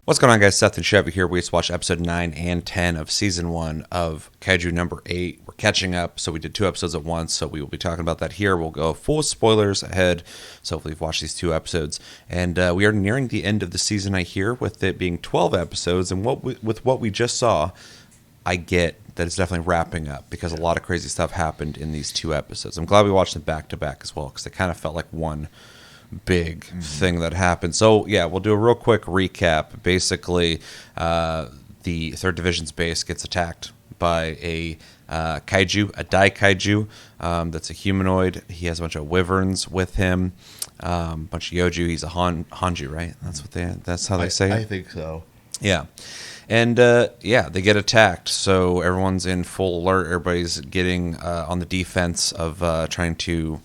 What's going on, guys? Seth and Chevy here. We just watched episode 9 and 10 of season 1 of Kaiju number 8. We're catching up, so we did 2 episodes at once, so we will be talking about that here. We'll go full spoilers ahead, so hopefully you've watched these 2 episodes. And we are nearing the end of the season, I hear, with it being 12 episodes. And with what we just saw, I get that it's definitely wrapping up because a lot of crazy stuff happened in these 2 episodes. I'm glad we watched them back-to-back as well because they kind of felt like one big thing that happened. So yeah, we'll do a real quick recap. Basically, the third division's base gets attacked by a kaiju, a dai kaiju, that's a humanoid. He has a bunch of wyverns with him, a bunch of yoju. He's a hanju, right? That's how they say it. I think so. Yeah. And, they get attacked, so everyone's in full alert. Everybody's getting on the defense of trying to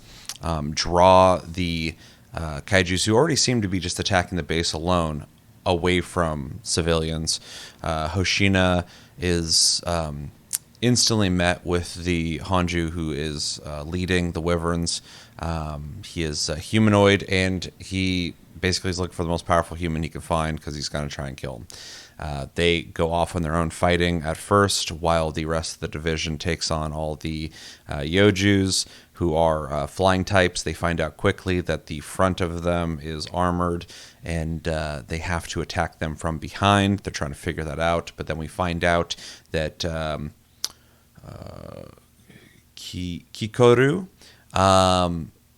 draw the kaijus, who already seem to be just attacking the base alone, away from civilians. Hoshina is instantly met with the Hanju, who is leading the wyverns. He is a humanoid, and he basically is looking for the most powerful human he can find because he's going to try and kill him. They go off on their own fighting at first, while the rest of the division takes on all the Yojus, who are flying types. They find out quickly that the front of them is armored, and they have to attack them from behind. They're trying to figure that out, but then we find out that Kikoru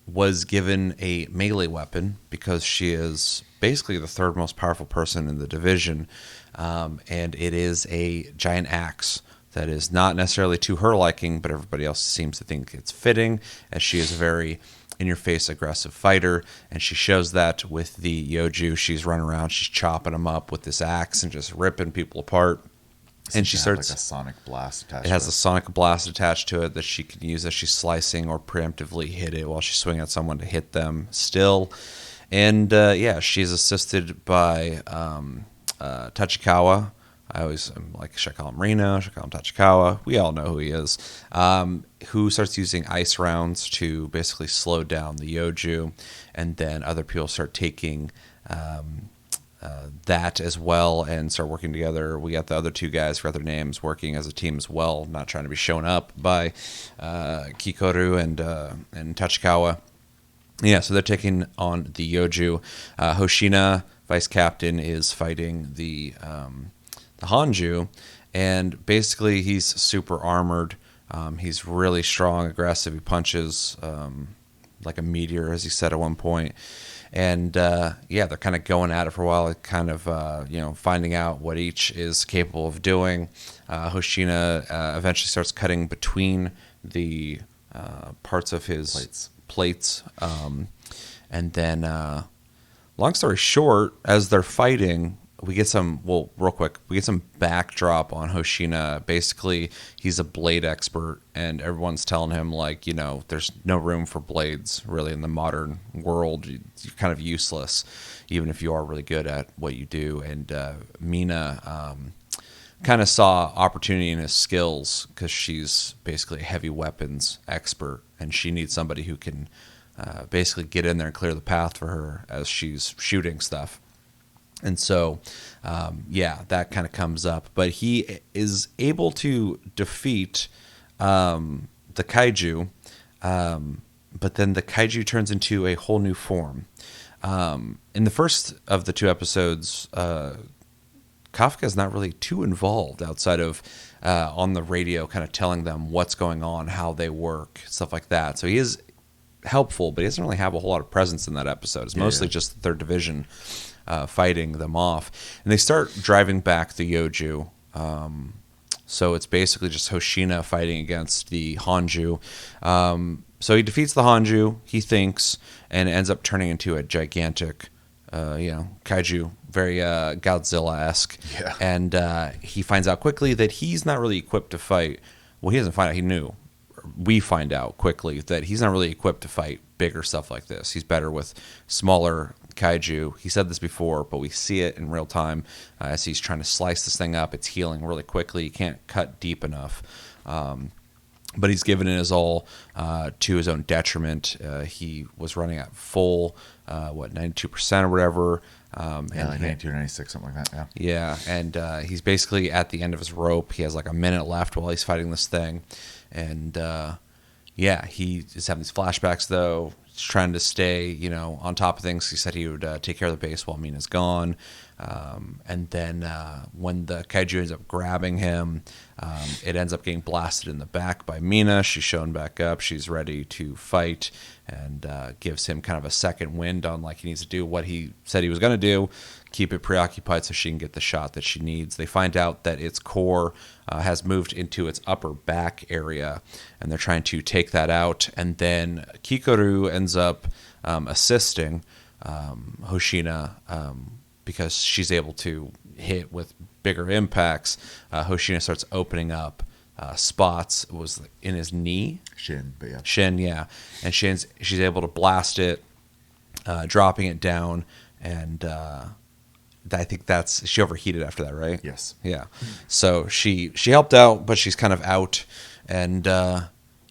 was given a melee weapon because she is basically the third most powerful person in the division, and it is a giant axe that is not necessarily to her liking, but everybody else seems to think it's fitting, as she is a very in-your-face aggressive fighter, and she shows that with the Yoju. She's running around, she's chopping them up with this axe and just ripping people apart. And she starts like a sonic blast attached. It has a sonic blast attached to it that she can use as she's slicing or preemptively hit it while she's swinging at someone to hit them still. And she's assisted by Tachikawa. I'm should I call him Reno? Should I call him Tachikawa? We all know who he is. Who starts using ice rounds to basically slow down the Yoju, and then other people start taking that as well and start working together. We got the other 2 guys, forgot their names, working as a team as well, not trying to be shown up by Kikoru and Tachikawa. Yeah, so they're taking on the Yoju. Hoshina, vice captain, is fighting the Hanju, and basically he's super armored. He's really strong, aggressive. He punches like a meteor, as he said at one point. And they're kind of going at it for a while, kind of finding out what each is capable of doing. Hoshina eventually starts cutting between the parts of his plates. And then, long story short, as they're fighting, we get some backdrop on Hoshina. Basically, he's a blade expert, and everyone's telling him, there's no room for blades, really, in the modern world. You're kind of useless, even if you are really good at what you do. And Mina kind of saw opportunity in his skills because she's basically a heavy weapons expert, and she needs somebody who can basically get in there and clear the path for her as she's shooting stuff. And so, that kind of comes up. But he is able to defeat the kaiju, but then the kaiju turns into a whole new form. In the first of the 2 episodes, Kafka's not really too involved outside of on the radio kind of telling them what's going on, how they work, stuff like that. So he is helpful, but he doesn't really have a whole lot of presence in that episode. It's mostly just the third division fighting them off, and they start driving back the Yoju. So it's basically just Hoshina fighting against the Hanju. So he defeats the Hanju, he thinks, and ends up turning into a gigantic, kaiju, very Godzilla-esque. Yeah. And he finds out quickly that he's not really equipped to fight. Well, he doesn't find out. He knew. We find out quickly that he's not really equipped to fight bigger stuff like this. He's better with smaller kaiju. He said this before, but we see it in real time as he's trying to slice this thing up. It's healing really quickly. You can't cut deep enough. but he's given it his all to his own detriment. He was running at full, 92% or whatever. Yeah, like 92 or 96, something like that. Yeah, and he's basically at the end of his rope. He has like a minute left while he's fighting this thing. And yeah, he is having these flashbacks, though. He's trying to stay, on top of things. He said he would take care of the base while Mina's gone. And then when the kaiju ends up grabbing him, it ends up getting blasted in the back by Mina. She's shown back up. She's ready to fight, and gives him kind of a second wind on like he needs to do what he said he was going to do, keep it preoccupied so she can get the shot that she needs. They find out that its core has moved into its upper back area, and they're trying to take that out. And then Kikoru ends up assisting Hoshina, because she's able to hit with bigger impacts. Hoshina starts opening up spots. It was in his knee. Shin, yeah. And she's able to blast it, dropping it down. And I think she overheated after that, right? Yes. Yeah. So she helped out, but she's kind of out. And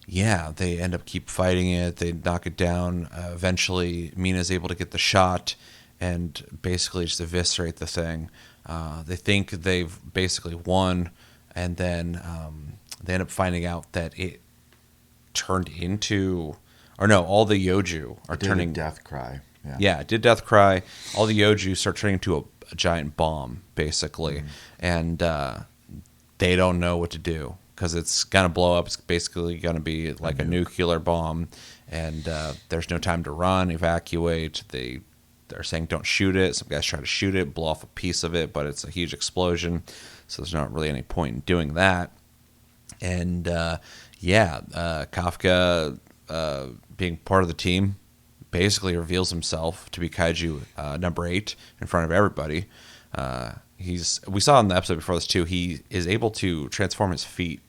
yeah, they end up keep fighting it. They knock it down. Eventually, Mina's able to get the shot and basically just eviscerate the thing. They think they've basically won, and then they end up finding out that it turned into, or no, all the Yoju are turning. Death cry. Yeah, it did death cry. All the Yoju start turning into a giant bomb, basically, and they don't know what to do because it's gonna blow up. It's basically gonna be like a nuclear bomb, and there's no time to run, evacuate. They're saying don't shoot it. Some guys try to shoot it, blow off a piece of it, but it's a huge explosion, so there's not really any point in doing that. And Kafka, being part of the team, basically reveals himself to be Kaiju number 8 in front of everybody. We saw in the episode before this too, he is able to transform his feet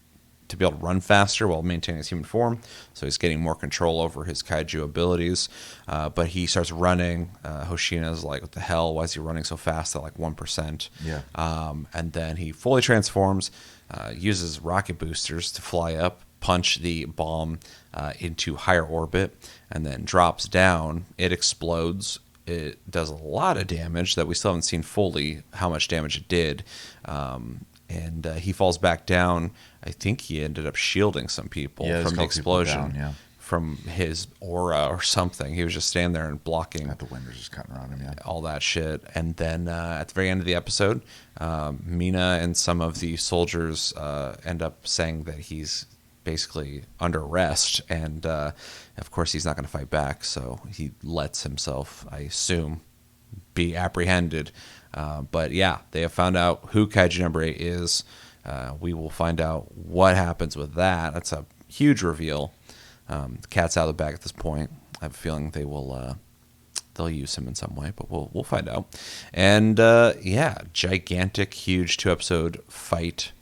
to be able to run faster while maintaining his human form, so he's getting more control over his kaiju abilities. But he starts running. Hoshina's like, what the hell? Why is he running so fast at like 1%? Yeah. And then he fully transforms, uses rocket boosters to fly up, punch the bomb into higher orbit, and then drops down. It explodes. It does a lot of damage that we still haven't seen fully how much damage it did. And he falls back down. I think he ended up shielding some people from the explosion, from his aura or something. He was just standing there and blocking. The wind was just cutting around him, all that shit. And then at the very end of the episode, Mina and some of the soldiers end up saying that he's basically under arrest. And, of course, he's not going to fight back. So he lets himself, I assume, be apprehended. But yeah, they have found out who Kaiju number 8 is. We will find out what happens with that. That's a huge reveal. The cat's out of the bag at this point. I have a feeling they'll use him in some way, but we'll find out. And gigantic, huge 2-episode fight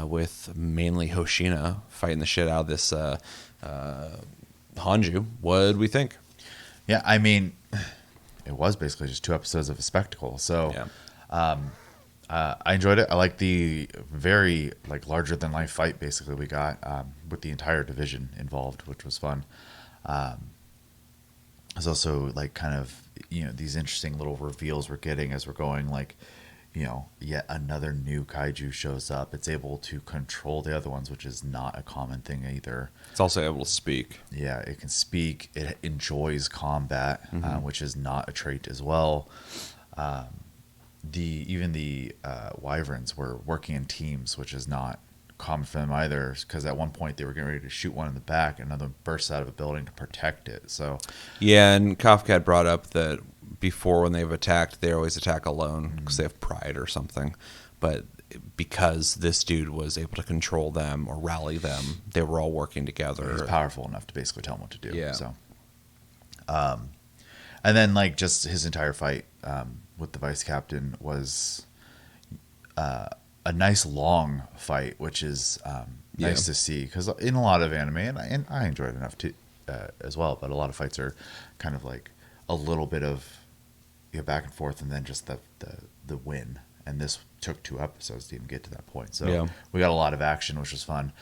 with mainly Hoshina fighting the shit out of this Hanju. What did we think? Yeah, I mean, it was basically just 2 episodes of a spectacle. So I enjoyed it. I like the very larger than life fight basically we got with the entire division involved, which was fun. There's also kind of these interesting little reveals we're getting as we're going. Yet another new kaiju shows up. It's able to control the other ones, which is not a common thing either. It's also able to speak. Yeah, it can speak. It enjoys combat, which is not a trait as well. Even the wyverns were working in teams, which is not common for them either, because at one point they were getting ready to shoot one in the back, and another bursts out of a building to protect it. So yeah, and Kafka had brought up that before, when they've attacked, they always attack alone because they have pride or something. But because this dude was able to control them or rally them, they were all working together. He's powerful enough to basically tell them what to do. Yeah. So, and then just his entire fight with the vice captain was a nice long fight, which is nice to see, because in a lot of anime, and I enjoyed it enough to as well, but a lot of fights are kind of a little bit of back and forth, and then just the win. And this took 2 episodes to even get to that point. So we got a lot of action, which was fun.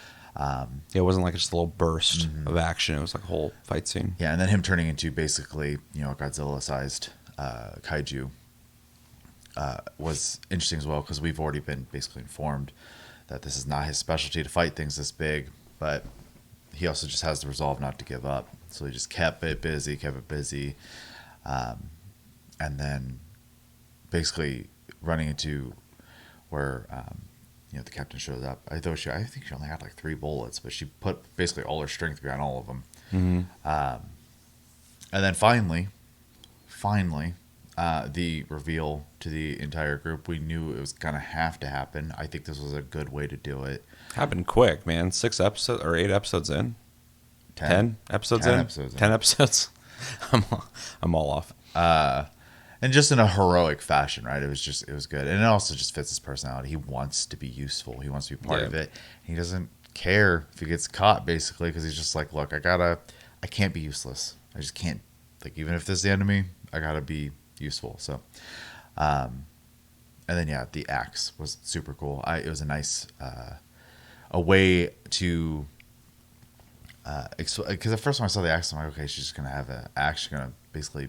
It wasn't like just a little burst of action. It was like a whole fight scene. Yeah, and then him turning into basically, a Godzilla-sized kaiju was interesting as well, because we've already been basically informed that this is not his specialty to fight things this big, but he also just has the resolve not to give up. So he just kept it busy, and then basically running into where the captain shows up. I think she only had like 3 bullets, but she put basically all her strength behind all of them. And then finally, the reveal to the entire group. We knew it was gonna have to happen. I think this was a good way to do it. Happened quick, man. 6 episodes or 8 episodes in. 10 episodes 10 in. episodes in. 10 episodes. I'm all off. And just in a heroic fashion, right? It was good, and it also just fits his personality. He wants to be useful. He wants to be part of it. He doesn't care if he gets caught, basically, because he's just like, look, I can't be useless. I just can't. Like, even if this is the enemy, I gotta be useful. So, and then the axe was super cool. It was a nice a way to because the first time I saw the axe, I'm like, okay, she's just gonna have an axe. She's gonna basically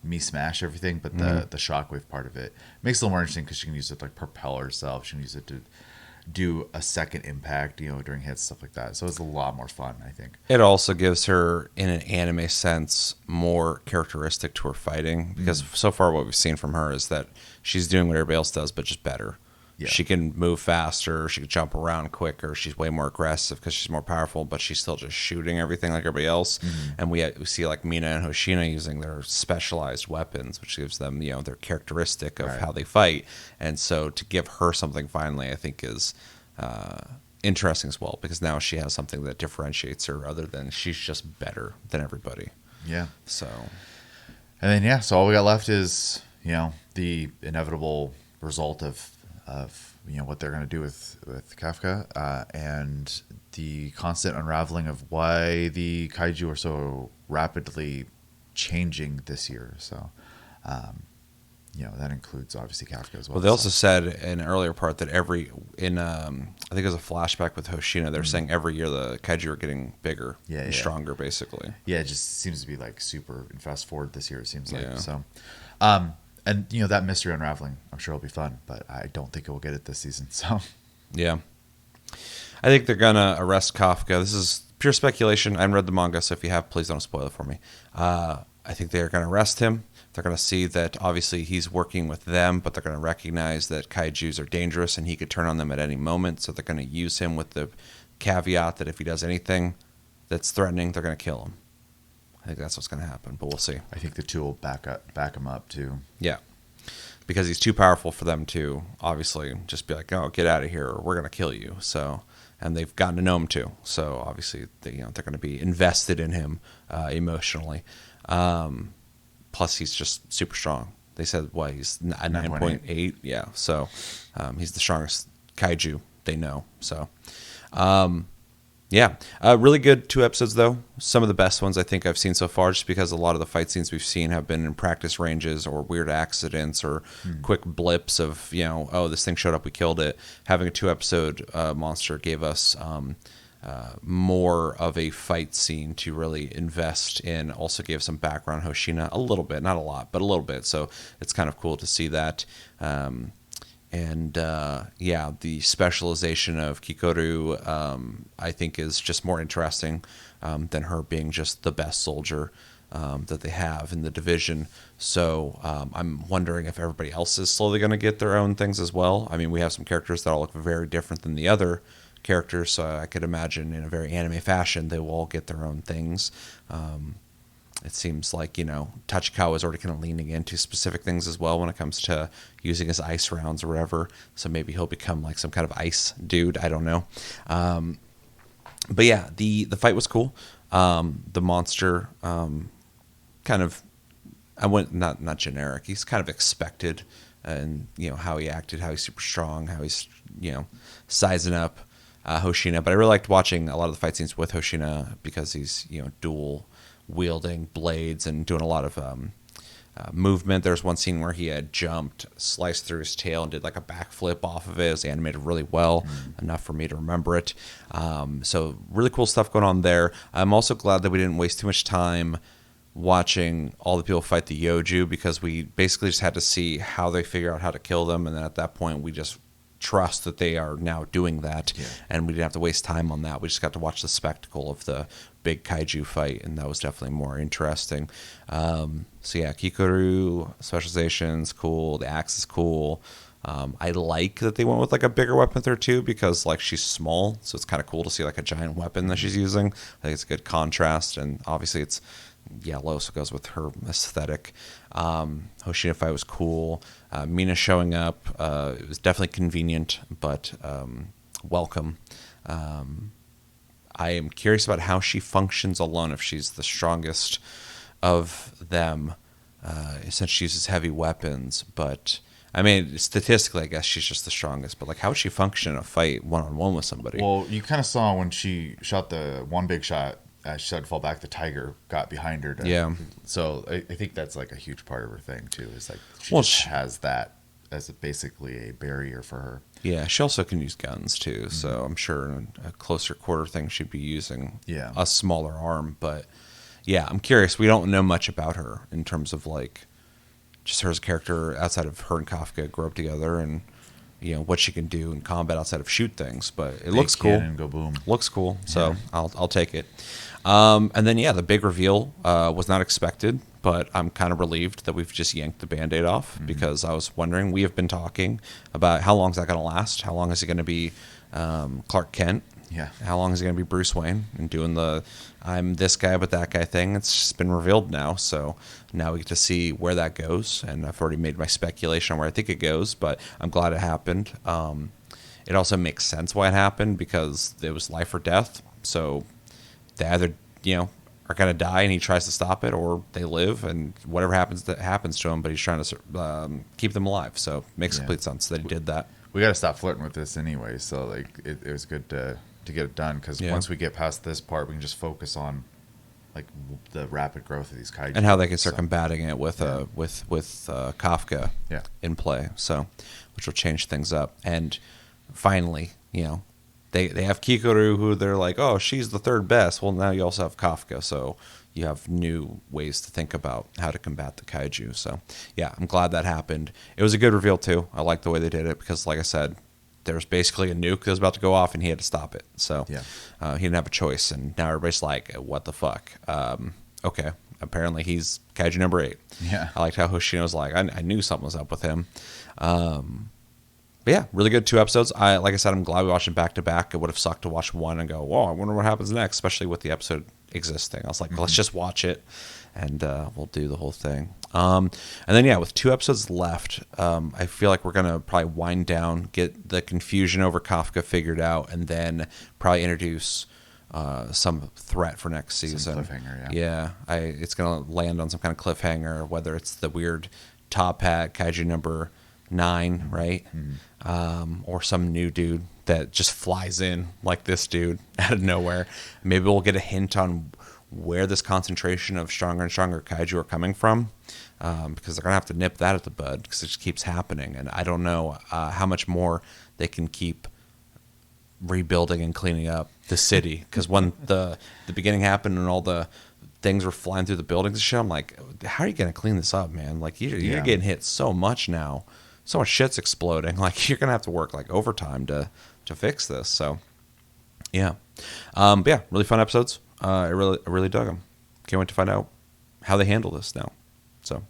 me smash everything, but the shockwave part of it makes it a little more interesting, because she can use it to like propel herself. She can use it to do a second impact, during hits, stuff like that. So it's a lot more fun, I think. It also gives her, in an anime sense, more characteristic to her fighting, because so far what we've seen from her is that she's doing what everybody else does, but just better. Yeah. She can move faster, she can jump around quicker, she's way more aggressive because she's more powerful, but she's still just shooting everything like everybody else. And we see like Mina and Hoshina using their specialized weapons, which gives them their characteristic of how they fight. And so to give her something finally, I think is interesting as well, because now she has something that differentiates her, other than she's just better than everybody. So and then so all we got left is the inevitable result of what they're going to do with Kafka, and the constant unraveling of why the kaiju are so rapidly changing this year. So that includes obviously Kafka as well. Well, they also said in an earlier part that I think it was a flashback with Hoshina, they're saying every year the kaiju are getting bigger and stronger, basically. Yeah, it just seems to be like super fast forward this year, it seems like. So and that mystery unraveling, I'm sure it'll be fun, but I don't think it will get it this season. So yeah, I think they're gonna arrest Kafka. This is pure speculation. I haven't read the manga, so if you have, please don't spoil it for me. I think they're gonna arrest him. They're gonna see that obviously he's working with them, but they're gonna recognize that kaijus are dangerous and he could turn on them at any moment. So they're gonna use him with the caveat that if he does anything that's threatening, they're gonna kill him. I think that's what's going to happen, but we'll see. I think the two will back him up too. Yeah, because he's too powerful for them to obviously just be like, "Oh, get out of here, or we're going to kill you." So, and they've gotten to know him too. So obviously, they're going to be invested in him emotionally. Plus, he's just super strong. They said he's a 9.8. Yeah, so he's the strongest kaiju they know. So. Really good 2 episodes, though. Some of the best ones I think I've seen so far, just because a lot of the fight scenes we've seen have been in practice ranges or weird accidents or quick blips of, this thing showed up, we killed it. Having a 2-episode monster gave us more of a fight scene to really invest in. Also gave some background Hoshina, a little bit, not a lot, but a little bit. So it's kind of cool to see that. The specialization of Kikoru, I think, is just more interesting than her being just the best soldier that they have in the division. So I'm wondering if everybody else is slowly going to get their own things as well. I mean, we have some characters that all look very different than the other characters, so I could imagine in a very anime fashion they will all get their own things. It seems like, Tachikawa is already kind of leaning into specific things as well when it comes to using his ice rounds or whatever. So maybe he'll become like some kind of ice dude. I don't know. But yeah, the fight was cool. The monster kind of, I went not generic. He's kind of expected, and how he acted, how he's super strong, how he's sizing up Hoshina. But I really liked watching a lot of the fight scenes with Hoshina because he's dual wielding blades and doing a lot of movement. There's one scene where he had jumped, sliced through his tail, and did like a backflip off of it. It was animated really well, enough for me to remember it. So really cool stuff going on there. I'm also glad that we didn't waste too much time watching all the people fight the Yoju, because we basically just had to see how they figure out how to kill them, and then at that point we just trust that they are now doing that, and we didn't have to waste time on that. We just got to watch the spectacle of the big kaiju fight, and that was definitely more interesting. So yeah, Kikoru specialization's cool, the axe is cool. I like that they went with like a bigger weapon with her too, because like she's small, so it's kind of cool to see like a giant weapon that she's using. I think it's a good contrast, and obviously it's yellow, so it goes with her aesthetic. Hoshino fight was cool. Mina showing up, it was definitely convenient, but welcome. I am curious about how she functions alone, if she's the strongest of them, since she uses heavy weapons. But I mean, statistically, I guess she's just the strongest. But like, how would she function in a fight one-on-one with somebody? Well, you kind of saw when she shot the one big shot, she started to fall back, the tiger got behind her. So I think that's like a huge part of her thing too. Is like she has that as basically a barrier for her. Yeah, she also can use guns too. So I'm sure in a closer quarter thing she'd be using a smaller arm. But yeah, I'm curious. We don't know much about her in terms of like just her as a character outside of her and Kafka grew up together, and what she can do in combat outside of shoot things. But it looks cool. And go boom. Looks cool. So I'll take it. And then the big reveal was not expected, but I'm kind of relieved that we've just yanked the Band-Aid off, because I was wondering, we have been talking about how long is that going to last? How long is it going to be Clark Kent? Yeah. How long is it going to be Bruce Wayne and doing the I'm this guy but that guy thing? It's just been revealed now, so now we get to see where that goes, and I've already made my speculation on where I think it goes, but I'm glad it happened. It also makes sense why it happened, because it was life or death, so they either are going to die and he tries to stop it, or they live and whatever happens to him, but he's trying to keep them alive. So it makes complete sense that he did that. We got to stop flirting with this anyway, so like it was good to get it done, because once we get past this part, we can just focus on like the rapid growth of these kaiju and how they can start combating it with Kafka in play, so which will change things up. And finally, They have Kikoru, who they're like, oh, she's the third best. Well, now you also have Kafka, so you have new ways to think about how to combat the kaiju. So, yeah, I'm glad that happened. It was a good reveal, too. I like the way they did it, because, like I said, there was basically a nuke that was about to go off, and he had to stop it. So he didn't have a choice, and now everybody's like, what the fuck? Okay, apparently he's Kaiju number 8. Yeah. I liked how Hoshino's like, I knew something was up with him. But yeah, really good 2 episodes. Like I said, I'm glad we watched it back to back. It would have sucked to watch one and go, whoa, I wonder what happens next, especially with the episode existing. I was like, let's just watch it, and we'll do the whole thing. And then, with 2 episodes left, I feel like we're going to probably wind down, get the confusion over Kafka figured out, and then probably introduce some threat for next season. Some cliffhanger, it's going to land on some kind of cliffhanger, whether it's the weird top hat Kaiju number 9, right? Or some new dude that just flies in like this dude out of nowhere. Maybe we'll get a hint on where this concentration of stronger and stronger kaiju are coming from, because they're gonna have to nip that at the bud, because it just keeps happening, and I don't know how much more they can keep rebuilding and cleaning up the city, because when the beginning happened and all the things were flying through the buildings and shit, I'm like, how are you gonna clean this up, man? Like you're getting hit so much now. So much shit's exploding. Like you're gonna have to work like overtime to fix this. So, but really fun episodes. I really dug them. Can't wait to find out how they handle this now. So,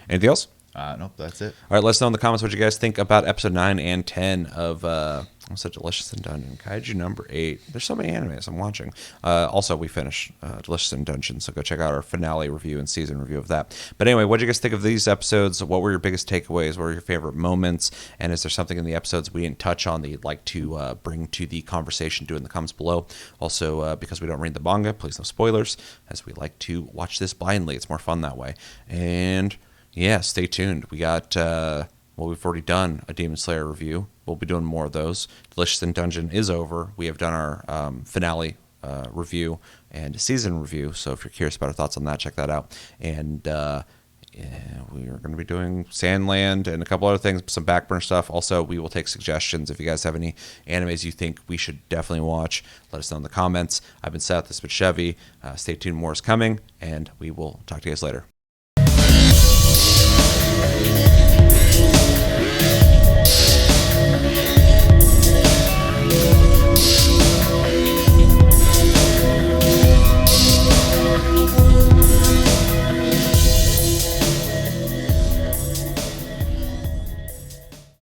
anything else? Nope, that's it. All right, let us know in the comments what you guys think about episode 9 and 10 of what's that, Delicious in Dungeon, Kaiju number 8. There's so many animes I'm watching. Also, we finished Delicious in Dungeon, so go check out our finale review and season review of that. But anyway, what did you guys think of these episodes? What were your biggest takeaways? What were your favorite moments? And is there something in the episodes we didn't touch on that you'd like to bring to the conversation? Do it in the comments below. Also, because we don't read the manga, please no spoilers, as we like to watch this blindly. It's more fun that way. And stay tuned. We got, we've already done a Demon Slayer review. We'll be doing more of those. Delicious in Dungeon is over. We have done our finale review and season review. So if you're curious about our thoughts on that, check that out. And Yeah, we are going to be doing Sandland and a couple other things, some backburner stuff. Also, we will take suggestions. If you guys have any animes you think we should definitely watch, let us know in the comments. I've been Seth, this has been Chevy. Stay tuned, more is coming, and we will talk to you guys later.